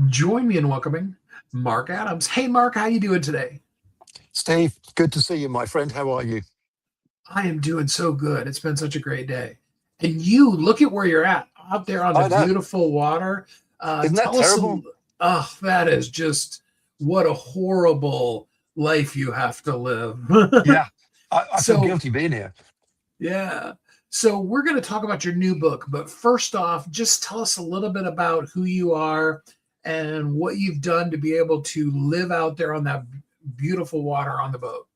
Join me in welcoming Marc Adams. Hey, Marc, how you doing today? Steve, good to see you, my friend. How are you? I am doing so good. It's been such a great day. And you, look at where you're at, out there on the I know. beautiful water. Isn't that Tell us, terrible? oh, that is just what a horrible life you have to live. Yeah. I feel So, guilty being here. yeah. So, we're going to talk about your new book. But first off, just tell us a little bit about who you are and what you've done to be able to live out there on that beautiful water on the boat.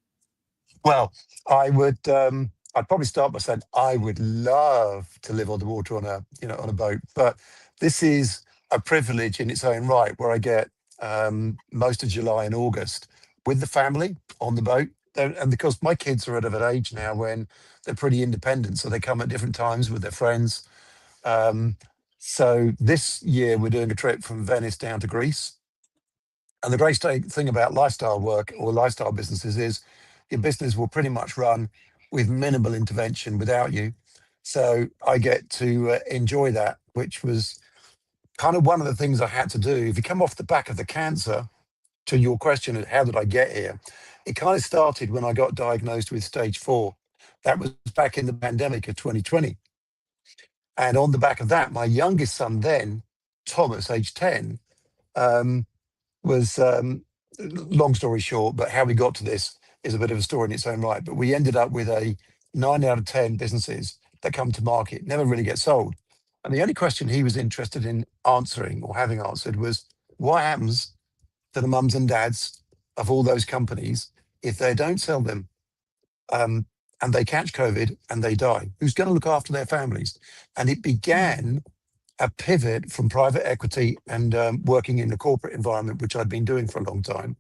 Well, I'd probably start by saying I would love to live on the water on a boat, but this is a privilege in its own right, where I get most of July and August with the family on the boat. And because my kids are at an age now when they're pretty independent, so they come at different times with their friends. Um, so this year we're doing a trip from Venice down to Greece. And the great thing about lifestyle work or lifestyle businesses is your business will pretty much run with minimal intervention without you. So I get to enjoy that, which was kind of one of the things I had to do. If you come off the back of the cancer, to your question of how did I get here, it kind of started when I got diagnosed with stage 4. That was back in the pandemic of 2020. And on the back of that, my youngest son then, Thomas, age 10, um, was long story short, but how we got to this is a bit of a story in its own right. But we ended up with a 9 out of 10 businesses that come to market, never really get sold. And the only question he was interested in answering or having answered was what happens to the mums and dads of all those companies if they don't sell them um, and they catch COVID and they die? Who's going to look after their families? And it began a pivot from private equity and working in the corporate environment, which I'd been doing for a long time,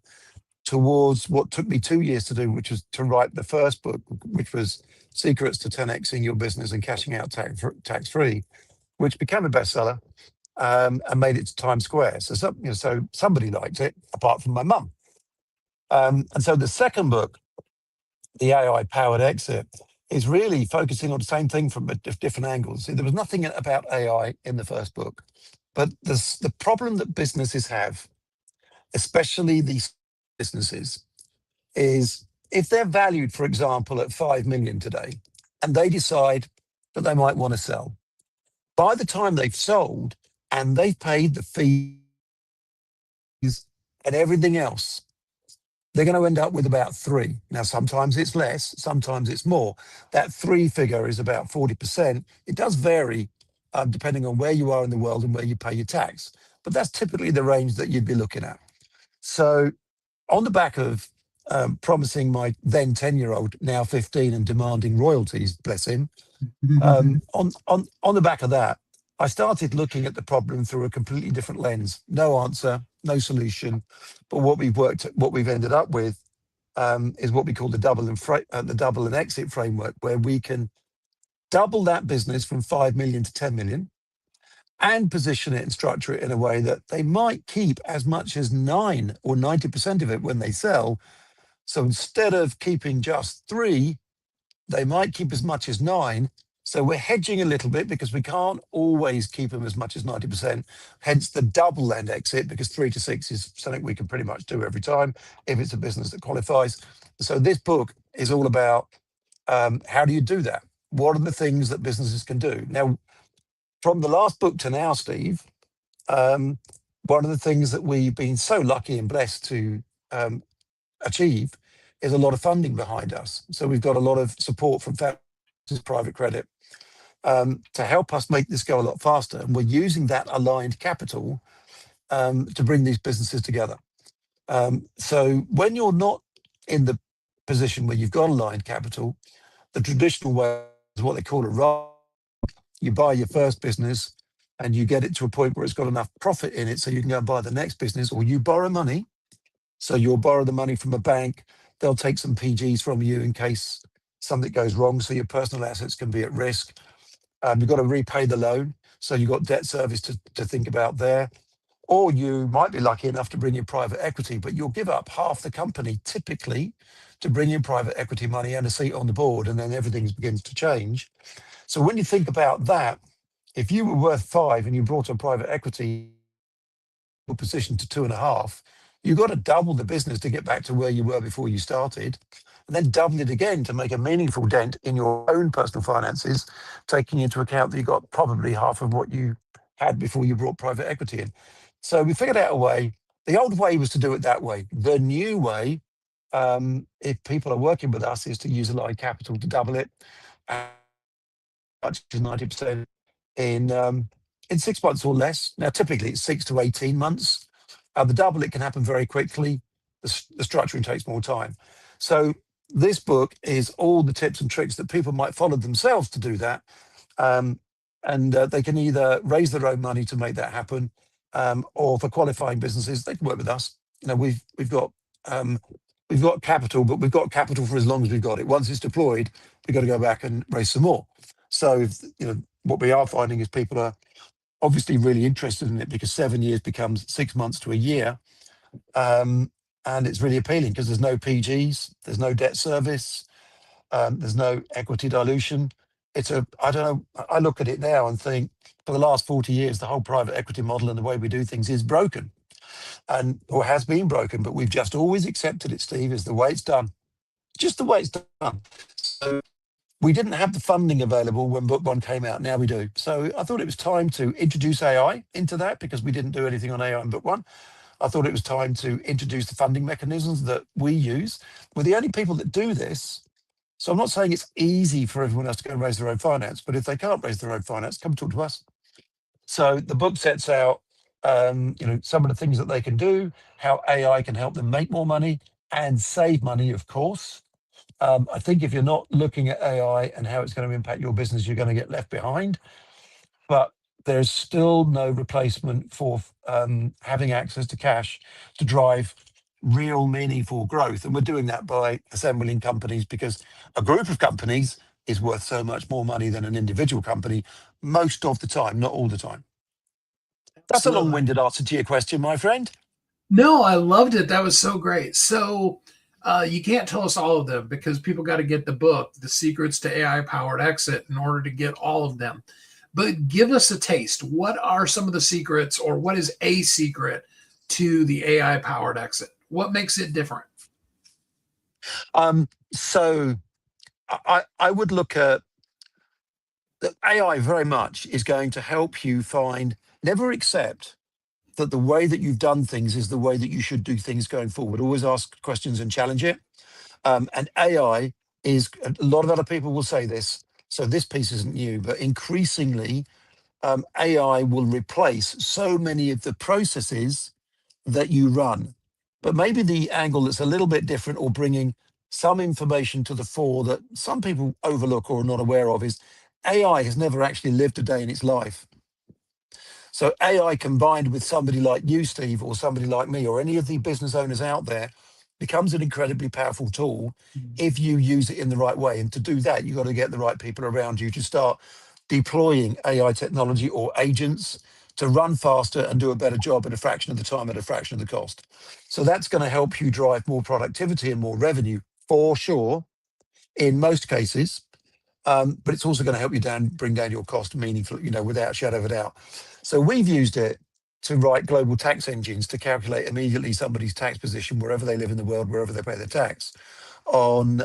towards what took me 2 years to do, which was to write the first book, which was Secrets to 10xing Your Business and Cashing Out Tax Free, which became a bestseller and made it to Times Square. So somebody liked it, apart from my mum. And so the second book, the AI-Powered Exit, is really focusing on the same thing from different angles. See, there was nothing about AI in the first book, but the problem that businesses have, especially these businesses, is if they're valued, for example, at 5 million today, and they decide that they might want to sell, by the time they've sold and they've paid the fees and everything else, they're going to end up with about 3. Now, sometimes it's less, sometimes it's more. That 3 figure is about 40%. It does vary depending on where you are in the world and where you pay your tax. But that's typically the range that you'd be looking at. So on the back of promising my then 10-year-old, now 15, and demanding royalties, bless him, on the back of that, I started looking at the problem through a completely different lens. No answer, no solution. But what we've ended up with is what we call the double and exit framework, where we can double that business from 5 million to 10 million and position it and structure it in a way that they might keep as much as 9 or 90% of it when they sell. So instead of keeping just 3, they might keep as much as 9. So we're hedging a little bit because we can't always keep them as much as 90%. Hence the double end exit, because 3 to 6 is something we can pretty much do every time if it's a business that qualifies. So this book is all about how do you do that? What are the things that businesses can do? Now, from the last book to now, Steve, one of the things that we've been so lucky and blessed to achieve is a lot of funding behind us. So we've got a lot of support from private credit to help us make this go a lot faster. And we're using that aligned capital to bring these businesses together. So when you're not in the position where you've got aligned capital, the traditional way is what they call a run. You buy your first business and you get it to a point where it's got enough profit in it so you can go and buy the next business, or you borrow money. So you'll borrow the money from a bank. They'll take some PGs from you in case something goes wrong, so your personal assets can be at risk. You've got to repay the loan, so you've got debt service to think about there. Or you might be lucky enough to bring in private equity, but you'll give up half the company typically to bring in private equity money and a seat on the board, and then everything begins to change. So when you think about that, if you were worth 5 and you brought in private equity position to 2.5, you've got to double the business to get back to where you were before you started, and then double it again to make a meaningful dent in your own personal finances, taking into account that you got probably half of what you had before you brought private equity in. So we figured out a way. The old way was to do it that way. The new way, if people are working with us, is to use aligned capital to double it, as much as 90% in 6 months or less. Now, typically it's 6 to 18 months. The double, it can happen very quickly. The structuring takes more time. So this book is all the tips and tricks that people might follow themselves to do that. And they can either raise their own money to make that happen, or for qualifying businesses, they can work with us. You know, we've got capital, but we've got capital for as long as we've got it. Once it's deployed, we've got to go back and raise some more. So, you know, what we are finding is people are obviously really interested in it, because 7 years becomes 6 months to a year. And it's really appealing because there's no PGs, there's no debt service, there's no equity dilution. I don't know, I look at it now and think, for the last 40 years, the whole private equity model and the way we do things is broken, or has been broken, but we've just always accepted it, Steve, is the way it's done. Just the way it's done. So we didn't have the funding available when book one came out. Now we do. So I thought it was time to introduce AI into that, because we didn't do anything on AI in book one. I thought it was time to introduce the funding mechanisms that we use. We're the only people that do this. So I'm not saying it's easy for everyone else to go and raise their own finance, but if they can't raise their own finance, come talk to us. So the book sets out, you know, some of the things that they can do, how AI can help them make more money and save money, of course. I think if you're not looking at AI and how it's going to impact your business, you're going to get left behind. But there's still no replacement for having access to cash to drive real meaningful growth. And we're doing that by assembling companies, because a group of companies is worth so much more money than an individual company most of the time, not all the time. That's a Absolutely. long-winded answer to your question, my friend. No, I loved it. That was so great. So you can't tell us all of them because people got to get the book, The Secrets to AI-Powered Exit, in order to get all of them. But give us a taste. What are some of the secrets, or what is a secret to the AI-powered exit? What makes it different? So I would look at that. AI very much is going to help you find, never accept that the way that you've done things is the way that you should do things going forward. Always ask questions and challenge it. And AI is, a lot of other people will say this, so this piece isn't new, but increasingly, AI will replace so many of the processes that you run. But maybe the angle that's a little bit different, or bringing some information to the fore that some people overlook or are not aware of, is AI has never actually lived a day in its life. So AI combined with somebody like you, Steve, or somebody like me, or any of the business owners out there, becomes an incredibly powerful tool if you use it in the right way. And to do that, you've got to get the right people around you to start deploying AI technology or agents to run faster and do a better job at a fraction of the time at a fraction of the cost. So that's going to help you drive more productivity and more revenue for sure, in most cases. But it's also going to help you bring down your cost meaningfully, you know, without a shadow of a doubt. So we've used it to write global tax engines to calculate immediately somebody's tax position wherever they live in the world, wherever they pay their tax, on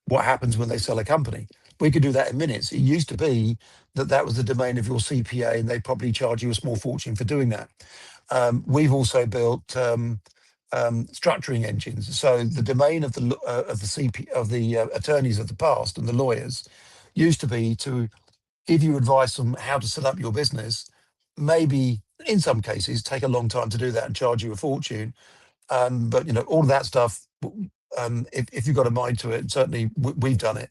what happens when they sell a company. We could do that in minutes. It used to be that that was the domain of your CPA, and they'd probably charge you a small fortune for doing that. We've also built structuring engines. So the domain of the attorneys of the past and the lawyers used to be to give you advice on how to set up your business. Maybe in some cases take a long time to do that and charge you a fortune. But you know, all of that stuff. If you've got a mind to it, certainly we've done it.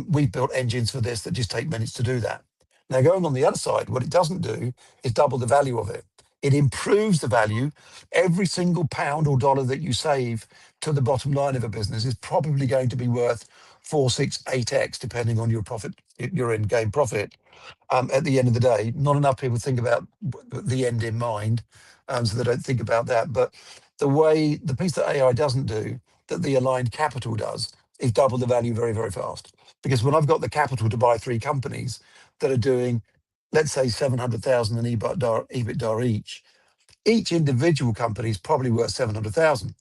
We've built engines for this that just take minutes to do that. Now, going on the other side, what it doesn't do is double the value of it. It improves the value. Every single pound or dollar that you save to the bottom line of a business is probably going to be worth 4, 6, 8x, depending on your profit, your end game profit. At the end of the day, not enough people think about the end in mind, so they don't think about that. But the piece that AI doesn't do, that the aligned capital does, is double the value very, very fast. Because when I've got the capital to buy 3 companies that are doing, let's say, 700,000 in EBITDA each, Each individual company is probably worth 700,000.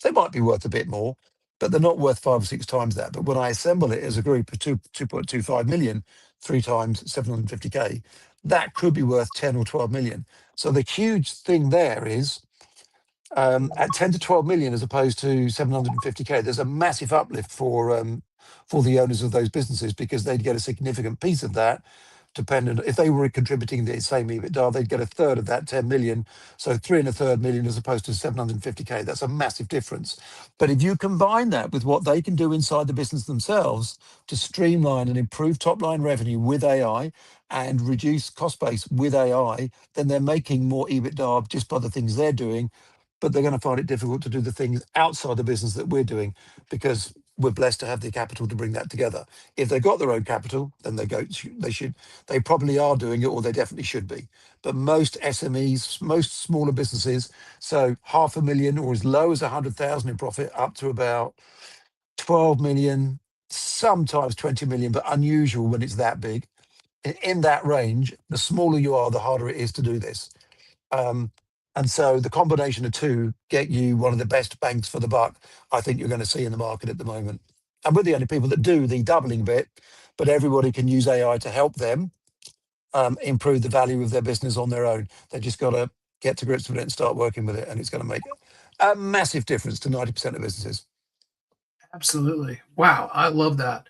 They might be worth a bit more, but they're not worth 5 or 6 times that. But when I assemble it as a group of 2.25 million, 3 times 750K, that could be worth 10 or 12 million. So the huge thing there is at 10 to 12 million as opposed to 750K, there's a massive uplift for the owners of those businesses, because they'd get a significant piece of that. Dependent, if they were contributing the same EBITDA, they'd get a third of that 10 million. So 3.33 million as opposed to 750K. That's a massive difference. But if you combine that with what they can do inside the business themselves to streamline and improve top line revenue with AI and reduce cost base with AI, then they're making more EBITDA just by the things they're doing. But they're going to find it difficult to do the things outside the business that we're doing, because we're blessed to have the capital to bring that together. If they've got their own capital, then they probably are doing it, or they definitely should be. But most SMEs, most smaller businesses, so 500,000 or as low as 100,000 in profit, up to about 12 million, sometimes 20 million, but unusual when it's that big. In that range, the smaller you are, the harder it is to do this. And so the combination of two get you one of the best bangs for the buck I think you're going to see in the market at the moment. And we're the only people that do the doubling bit, but everybody can use AI to help them improve the value of their business on their own. They just got to get to grips with it and start working with it, and it's going to make a massive difference to 90% of businesses. Absolutely. Wow, I love that.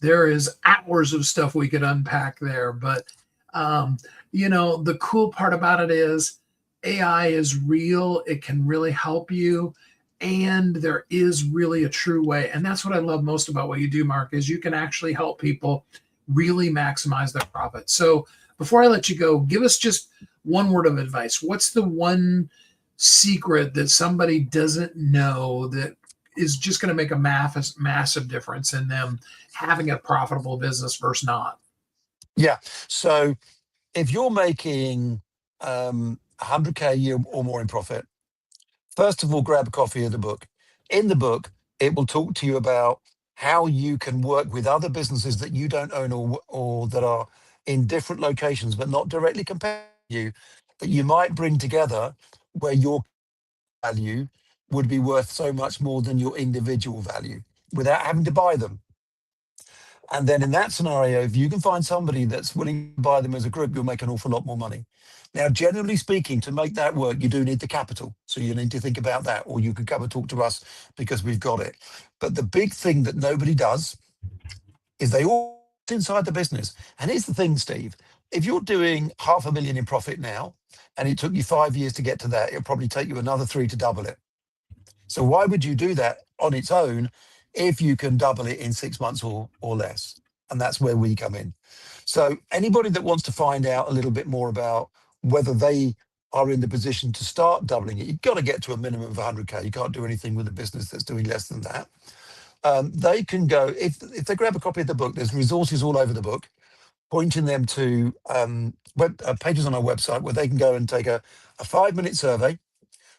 There is hours of stuff we could unpack there, but the cool part about it is AI is real. It can really help you, and there is really a true way. And that's what I love most about what you do, Mark, is you can actually help people really maximize their profit. So before I let you go, give us just one word of advice. What's the one secret that somebody doesn't know that is just going to make a massive difference in them having a profitable business versus not? Yeah. So if you're making 100K a year or more in profit, first of all, grab a copy of the book. In the book, it will talk to you about how you can work with other businesses that you don't own, or that are in different locations but not directly compared to you, that you might bring together, where your value would be worth so much more than your individual value without having to buy them. And then in that scenario, if you can find somebody that's willing to buy them as a group, you'll make an awful lot more money. Now, generally speaking, to make that work, you do need the capital. So you need to think about that, or you could come and talk to us because we've got it. But the big thing that nobody does is they all inside the business. And here's the thing, Steve, if you're doing 500,000 in profit now, and it took you 5 years to get to that, it'll probably take you another 3 to double it. So why would you do that on its own if you can double it in 6 months or less? And that's where we come in. So anybody that wants to find out a little bit more about whether they are in the position to start doubling it, you've got to get to a minimum of 100K. You can't do anything with a business that's doing less than that. They can go, if they grab a copy of the book, there's resources all over the book pointing them to pages on our website where they can go and take a 5-minute survey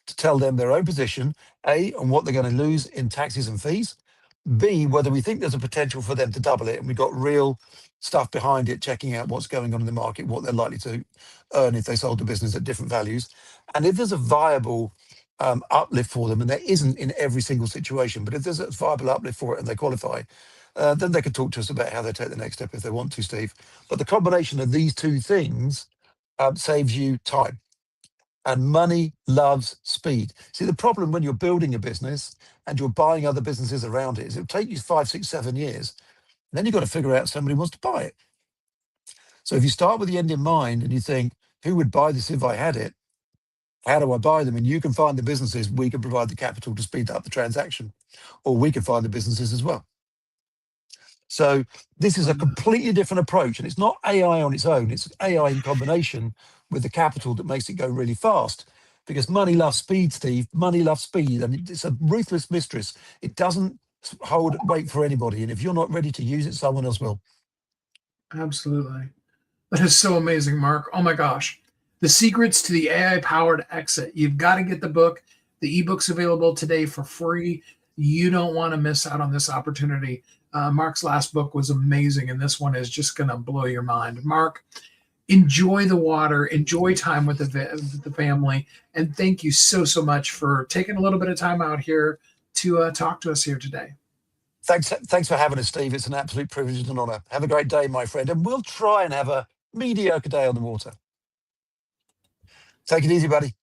to tell them their own position, A, on what they're going to lose in taxes and fees, B, whether we think there's a potential for them to double it, and we've got real stuff behind it, checking out what's going on in the market, what they're likely to earn if they sold the business at different values, and if there's a viable uplift for them, and there isn't in every single situation, but if there's a viable uplift for it and they qualify, then they can talk to us about how they take the next step if they want to, Steve. But the combination of these two things saves you time. And money loves speed. See, the problem when you're building a business and you're buying other businesses around it is it'll take you 5, 6, 7 years. And then you've got to figure out somebody who wants to buy it. So if you start with the end in mind and you think, who would buy this if I had it? How do I buy them? And you can find the businesses, we can provide the capital to speed up the transaction, or we can find the businesses as well. So this is a completely different approach, and it's not AI on its own. It's AI in combination with the capital that makes it go really fast, because money loves speed, Steve. Money loves speed, and it's a ruthless mistress. It doesn't wait for anybody, and if you're not ready to use it, someone else will. Absolutely. That is so amazing, Mark. Oh my gosh. The Secrets to the AI-Powered Exit. You've got to get the book. The ebook's available today for free. You don't want to miss out on this opportunity. Mark's last book was amazing, and this one is just going to blow your mind. Mark, enjoy the water, enjoy time with the family, and thank you so much for taking a little bit of time out here to talk to us here today. Thanks for having us, Steve. It's an absolute privilege and an honor. Have a great day, my friend, and we'll try and have a mediocre day on the water. Take it easy, buddy.